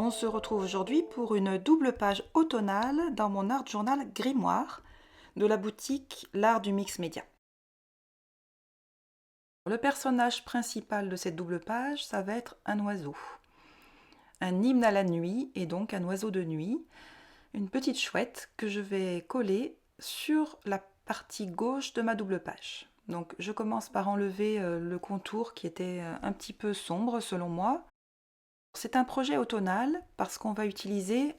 On se retrouve aujourd'hui pour une double page automnale dans mon art journal Grimoire de la boutique L'Art du Mix Média. Le personnage principal de cette double page, ça va être un oiseau. Un hymne à la nuit et donc un oiseau de nuit. Une petite chouette que je vais coller sur la partie gauche de ma double page. Donc je commence par enlever le contour qui était un petit peu sombre selon moi. C'est un projet automnal parce qu'on va utiliser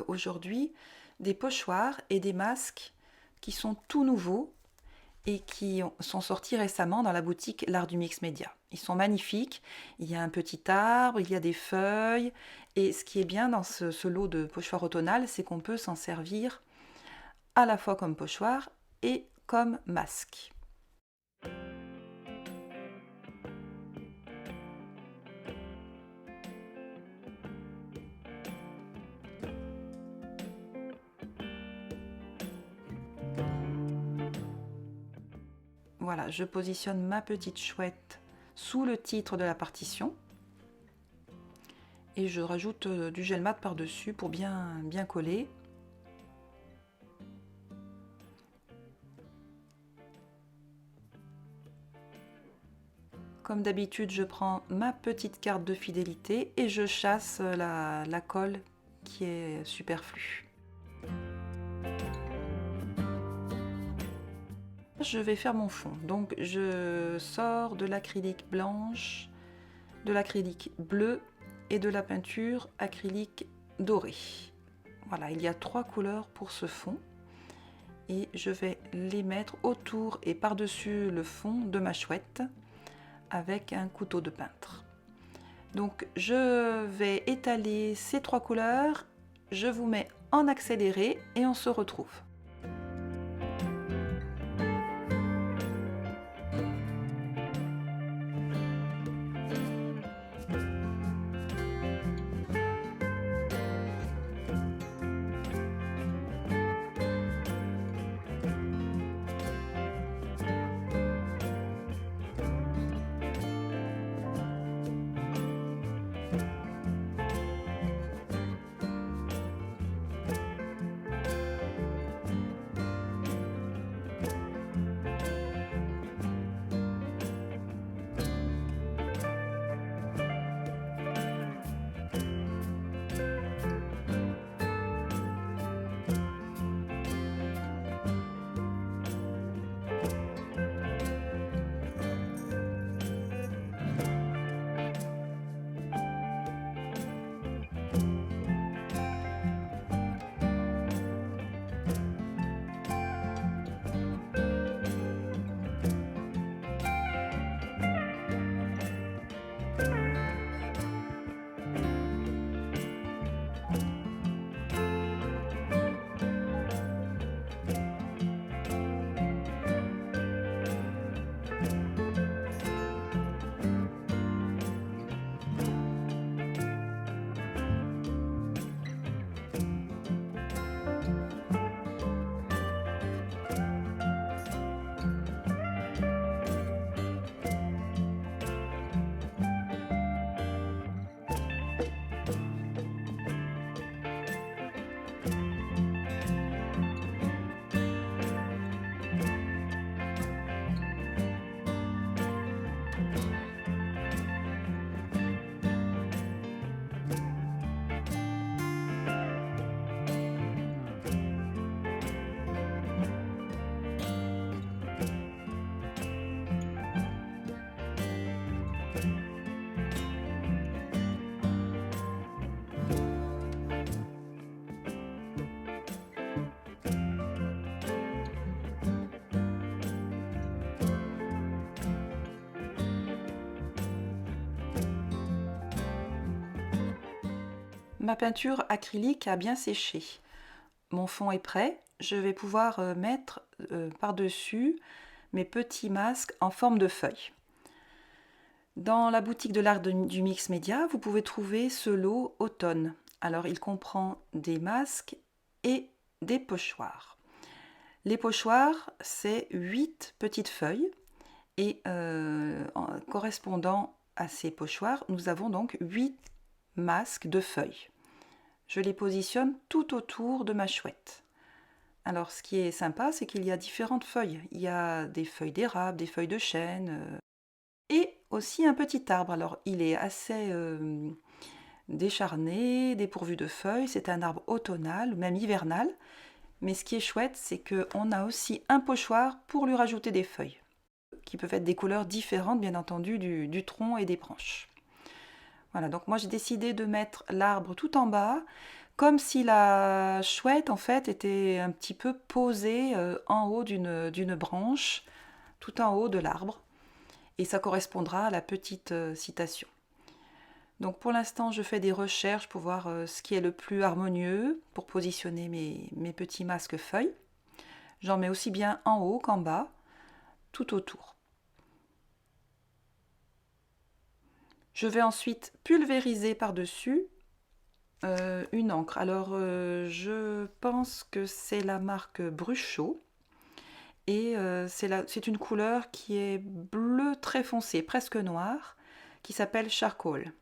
aujourd'hui des pochoirs et des masques qui sont tout nouveaux et qui sont sortis récemment dans la boutique L'Art du Mix Média. Ils sont magnifiques, il y a un petit arbre, il y a des feuilles, et ce qui est bien dans ce lot de pochoirs automnal, c'est qu'on peut s'en servir à la fois comme pochoir et comme masque. Voilà, je positionne ma petite chouette sous le titre de la partition et je rajoute du gel mat par-dessus pour bien coller. Comme d'habitude, je prends ma petite carte de fidélité et je chasse la colle qui est superflue. Je vais faire mon fond, donc je sors de l'acrylique blanche, de l'acrylique bleu et de la peinture acrylique dorée. Voilà, il y a 3 couleurs pour ce fond et je vais les mettre autour et par-dessus le fond de ma chouette avec un couteau de peintre. Donc je vais étaler ces 3 couleurs, je vous mets en accéléré et on se retrouve. Ma peinture acrylique a bien séché. Mon fond est prêt. Je vais pouvoir mettre par-dessus mes petits masques en forme de feuilles. Dans la boutique de l'Art du Mix Média, vous pouvez trouver ce lot automne. Alors, il comprend des masques et des pochoirs. Les pochoirs, c'est 8 petites feuilles et correspondant à ces pochoirs, nous avons donc 8 masques de feuilles. je les positionne tout autour de ma chouette. Alors ce qui est sympa, c'est qu'il y a différentes feuilles. Il y a des feuilles d'érable, des feuilles de chêne et aussi un petit arbre. Alors il est assez décharné, dépourvu de feuilles. C'est un arbre automnal, même hivernal. Mais ce qui est chouette, c'est qu'on a aussi un pochoir pour lui rajouter des feuilles, qui peuvent être des couleurs différentes, bien entendu, du tronc et des branches. Voilà, donc moi j'ai décidé de mettre l'arbre tout en bas, comme si la chouette en fait était un petit peu posée en haut d'une branche, tout en haut de l'arbre. Et ça correspondra à la petite citation. Donc pour l'instant, je fais des recherches pour voir ce qui est le plus harmonieux pour positionner mes petits masques feuilles. J'en mets aussi bien en haut qu'en bas, tout autour. Je vais ensuite pulvériser par-dessus une encre. Alors je pense que c'est la marque Bruchot. Et c'est une couleur qui est bleu très foncé, presque noir, qui s'appelle Charcoal.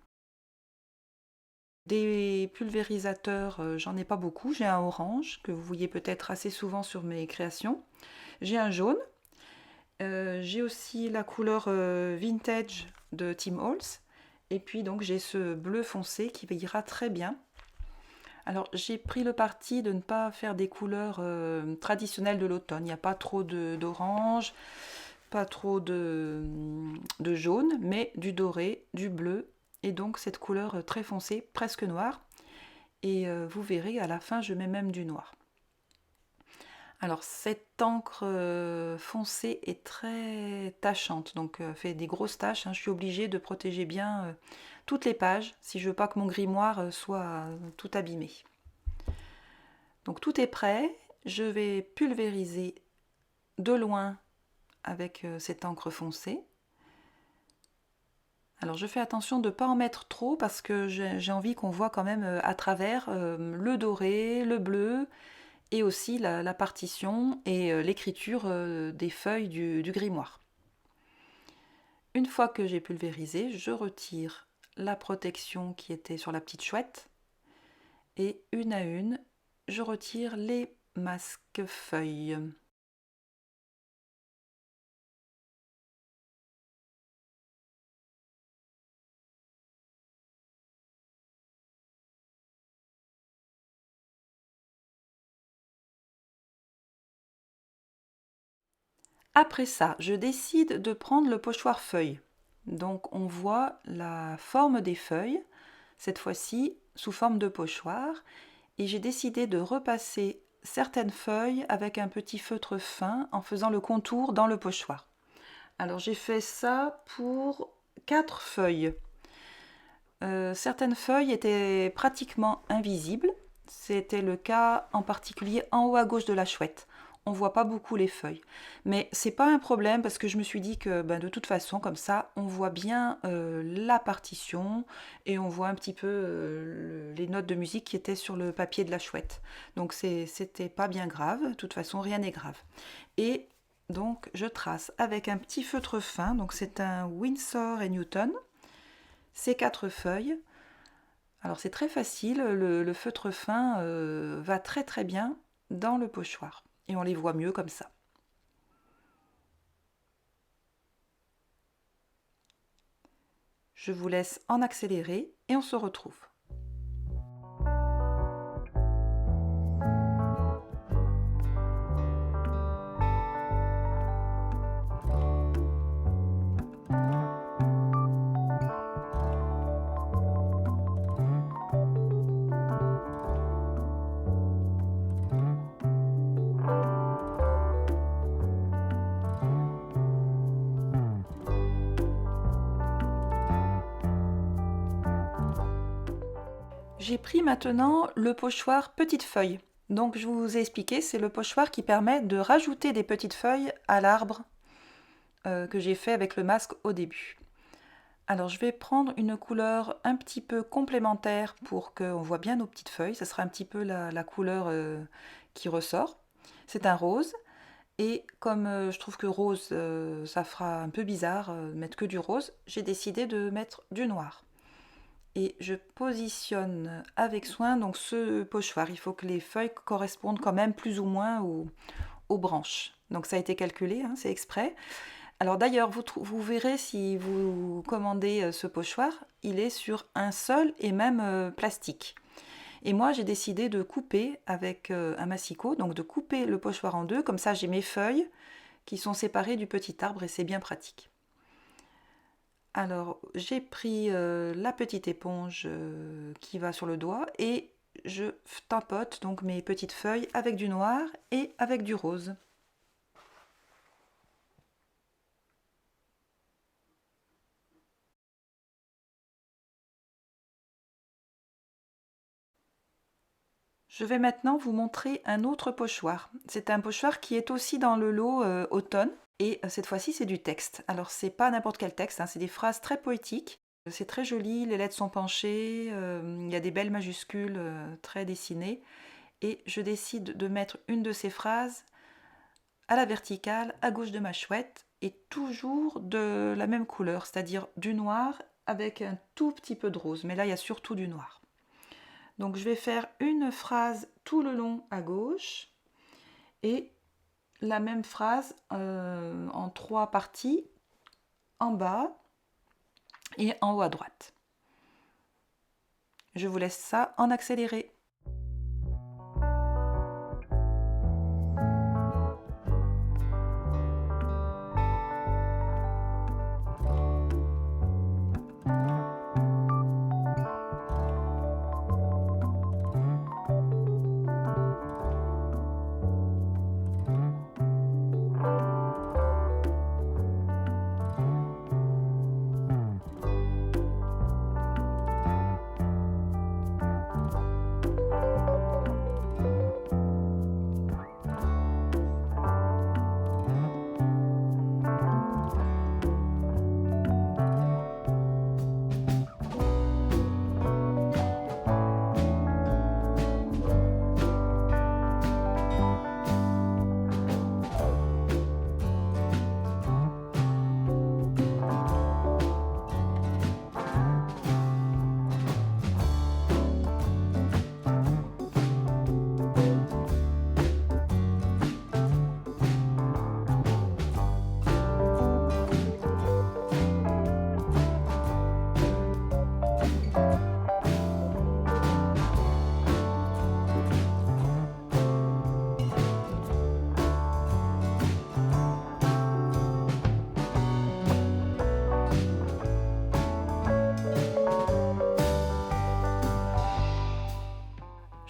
Des pulvérisateurs, j'en ai pas beaucoup. J'ai un orange, que vous voyez peut-être assez souvent sur mes créations. J'ai un jaune. J'ai aussi la couleur vintage de Tim Holtz. Et puis donc j'ai ce bleu foncé qui ira très bien. Alors j'ai pris le parti de ne pas faire des couleurs traditionnelles de l'automne. Il n'y a pas trop d'orange, pas trop de jaune, mais du doré, du bleu, et donc cette couleur très foncée, presque noire. Et vous verrez, à la fin, je mets même du noir. Alors cette encre foncée est très tachante, donc fait des grosses taches. Je suis obligée de protéger bien toutes les pages si je veux pas que mon grimoire soit tout abîmé. Donc tout est prêt, je vais pulvériser de loin avec cette encre foncée. Alors je fais attention de ne pas en mettre trop parce que j'ai envie qu'on voit quand même à travers le doré, le bleu et aussi la partition et l'écriture des feuilles du grimoire. Une fois que j'ai pulvérisé, je retire la protection qui était sur la petite chouette et une à une, je retire les masques feuilles. Après ça, je décide de prendre le pochoir feuille. Donc on voit la forme des feuilles, cette fois-ci sous forme de pochoir, et j'ai décidé de repasser certaines feuilles avec un petit feutre fin en faisant le contour dans le pochoir. Alors j'ai fait ça pour 4 feuilles. Certaines feuilles étaient pratiquement invisibles. C'était le cas en particulier en haut à gauche de la chouette. On voit pas beaucoup les feuilles. Mais c'est pas un problème parce que je me suis dit que de toute façon, comme ça, on voit bien la partition et on voit un petit peu les notes de musique qui étaient sur le papier de la chouette. Donc c'était pas bien grave. De toute façon, rien n'est grave. Et donc je trace avec un petit feutre fin. Donc c'est un Winsor et Newton. Ces 4 feuilles. Alors c'est très facile, le feutre fin va très très bien dans le pochoir et on les voit mieux comme ça. Je vous laisse en accélérer et on se retrouve. J'ai pris maintenant le pochoir petite feuille. Donc je vous ai expliqué, c'est le pochoir qui permet de rajouter des petites feuilles à l'arbre que j'ai fait avec le masque au début. Alors je vais prendre une couleur un petit peu complémentaire pour qu'on voit bien nos petites feuilles. Ça sera un petit peu la couleur qui ressort. C'est un rose. Et comme je trouve que rose, ça fera un peu bizarre de mettre que du rose, j'ai décidé de mettre du noir. et je positionne avec soin donc ce pochoir. Il faut que les feuilles correspondent quand même plus ou moins aux branches. Donc ça a été calculé, hein, c'est exprès. Alors d'ailleurs, vous verrez si vous commandez ce pochoir, il est sur un seul et même plastique. Et moi, j'ai décidé de couper avec un massicot, donc de couper le pochoir en deux, comme ça j'ai mes feuilles qui sont séparées du petit arbre et c'est bien pratique. Alors, j'ai pris la petite éponge qui va sur le doigt et je tapote donc mes petites feuilles avec du noir et avec du rose. Je vais maintenant vous montrer un autre pochoir. C'est un pochoir qui est aussi dans le lot automne et cette fois-ci c'est du texte. Alors c'est pas n'importe quel texte, hein, c'est des phrases très poétiques. C'est très joli, les lettres sont penchées, il y a des belles majuscules très dessinées et je décide de mettre une de ces phrases à la verticale, à gauche de ma chouette et toujours de la même couleur, c'est-à-dire du noir avec un tout petit peu de rose, mais là il y a surtout du noir. Donc je vais faire une phrase tout le long à gauche et la même phrase en 3 parties en bas et en haut à droite. Je vous laisse ça en accéléré.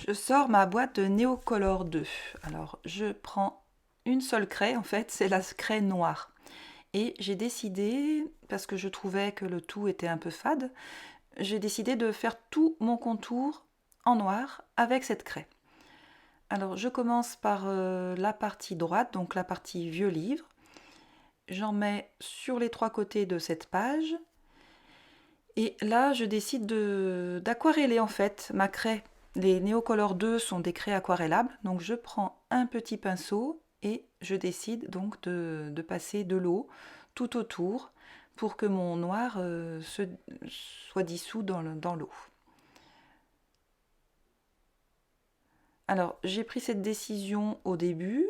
Je sors ma boîte de Neocolor 2. Alors je prends une seule craie, en fait c'est la craie noire. Et j'ai décidé, parce que je trouvais que le tout était un peu fade, j'ai décidé de faire tout mon contour en noir avec cette craie. Alors je commence par la partie droite, donc la partie vieux livre. J'en mets sur les 3 côtés de cette page. Et là je décide d'aquareller en fait ma craie. Les Neocolor 2 sont des craies aquarellables, donc je prends un petit pinceau et je décide donc de passer de l'eau tout autour pour que mon noir soit dissous dans l'eau. Alors j'ai pris cette décision au début,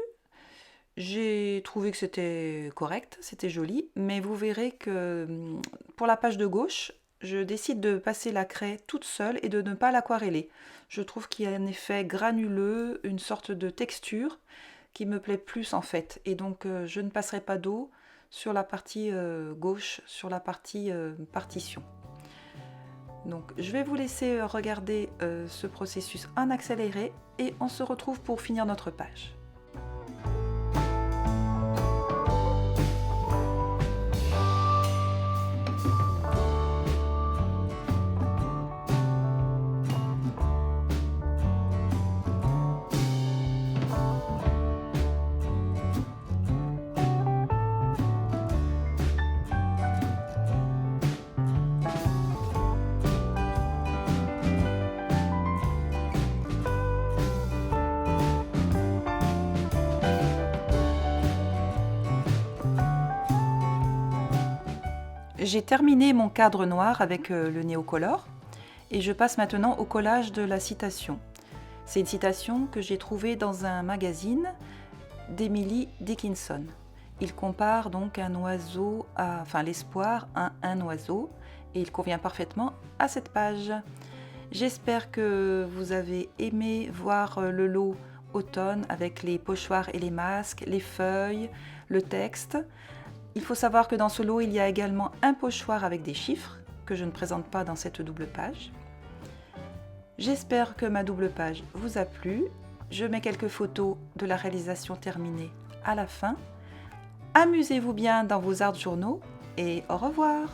j'ai trouvé que c'était correct, c'était joli, mais vous verrez que pour la page de gauche, je décide de passer la craie toute seule et de ne pas l'aquareller. Je trouve qu'il y a un effet granuleux, une sorte de texture qui me plaît plus en fait. Et donc je ne passerai pas d'eau sur la partie gauche, sur la partie partition. Donc je vais vous laisser regarder ce processus en accéléré et on se retrouve pour finir notre page. J'ai terminé mon cadre noir avec le Neocolor. Et je passe maintenant au collage de la citation. C'est une citation que j'ai trouvée dans un magazine d'Emily Dickinson. Il compare donc l'espoir à un oiseau, et il convient parfaitement à cette page. J'espère que vous avez aimé voir le lot automne avec les pochoirs et les masques, les feuilles, le texte. Il faut savoir que dans ce lot, il y a également un pochoir avec des chiffres que je ne présente pas dans cette double page. J'espère que ma double page vous a plu. Je mets quelques photos de la réalisation terminée à la fin. Amusez-vous bien dans vos art journaux et au revoir!